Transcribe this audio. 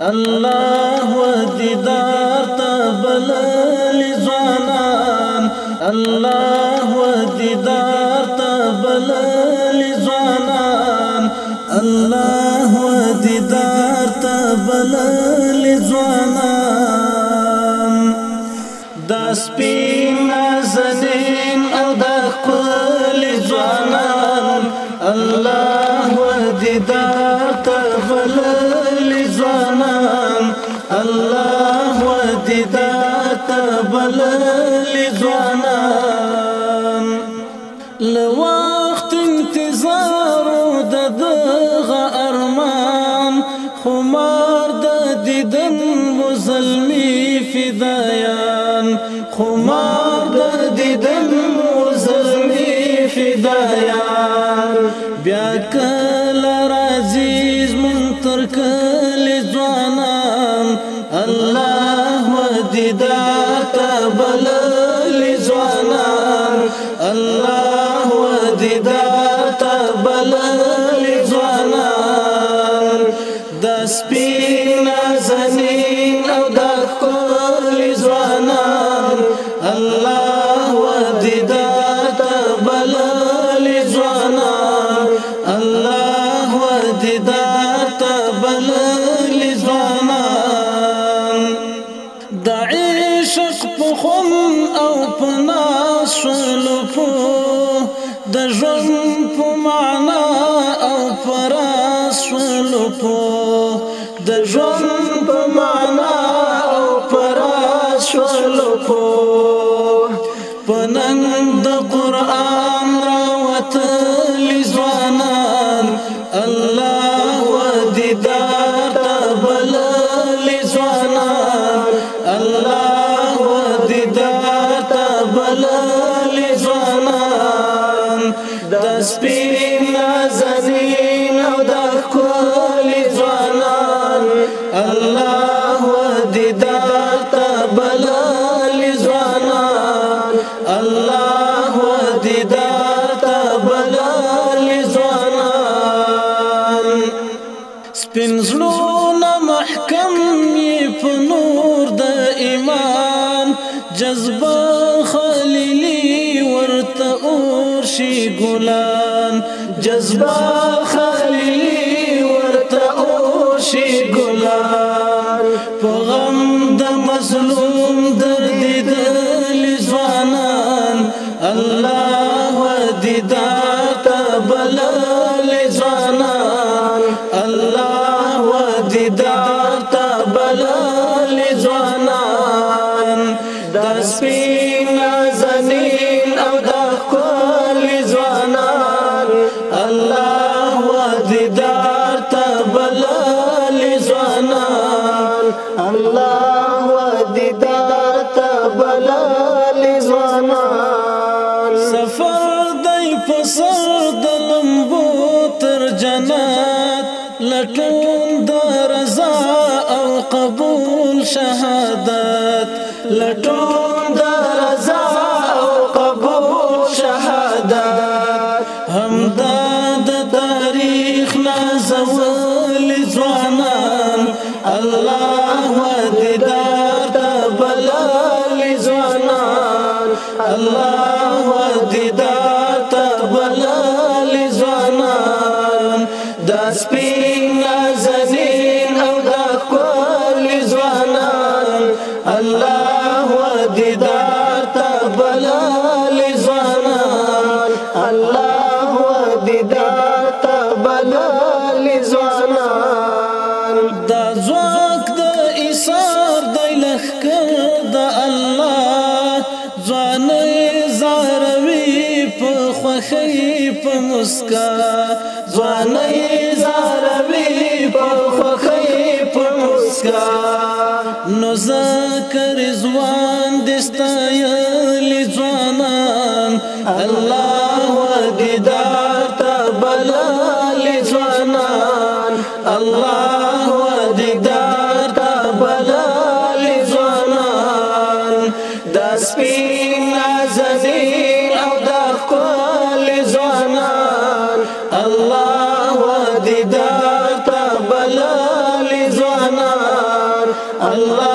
الله ودیدار تبلل ځوانان الله ودیدار تبلل ځوانان الله ودیدار تبلل ځوانان دا سپین نازنین او دا خپل ځوانان الله ودیدار تبلل ځوانان الله ودیدار تبلل ځوانان لوقت انتظار د دغه ارمان خمار د دیدن مزلمی فدایان خمار د دیدن مزلمی فدایان بیا کله عزیز منتر کله ځوانان الله ودیدار تبلل ځوانان الله ودیدار تبلل ځوانان د سپین نازنین او د ښکل ځوانان الله ودیدار تبلل ځوانان الله ودیدار تبلل ځوانان د عشق په خون او په ناز شولو په د ژوند په معنا او په راز شولو په د ژوند په معنا او په راز شولو په نن د قرآن راوتلي ځوانان الله ودیدار تبلل ځوانان الله ودیدار تبلل ځوانان د سپین نازنین او د ښکل ځوانان الله ودیدار تبلل ځوانان الله ودیدار تبلل ځوانان سپین زړونه محکم یې په نور د ایمان جذبه خلیلي ورته اور شي ګلان جذبه خلیلي ورته اور شي ګلان په غم د مظلوم دردېدل ځوانان الله ودیدار تبلل ځوانان الله ودیدار تبلل ځوانان د سپین نازنین او د ښکل ځوانان الله ودیدار تبلل ځوانان الله ودیدار تبلل ځوانان سفر دی په سر د لمبو تر جنت لټون د رضا او قبول شهادت لټون د رضا او قبول شهادت همدا د تاریخ نازول ځوانان الله ودیدار تبلل ځوانان الله ودیدار تبلل ځوانان د سپین نازنین او د ښکل ځوانان الله ودیدار تبلل ځوانان الله ودیدار تبلل ځوانان دا ځواک د ایثار د لښکر د الله ځوانۍ زاروي په خوښۍ په مسکا ځوانۍ زاروي په خوښۍ په مسکا نو ذکر ځوان د ستایلي ځوانان الله ودیدار تبلل ځوانان الله ودیدار تبلل ځوانان د سپین نازنین او د ښکل ځوانان الله ودیدار تبلل ځوانان الله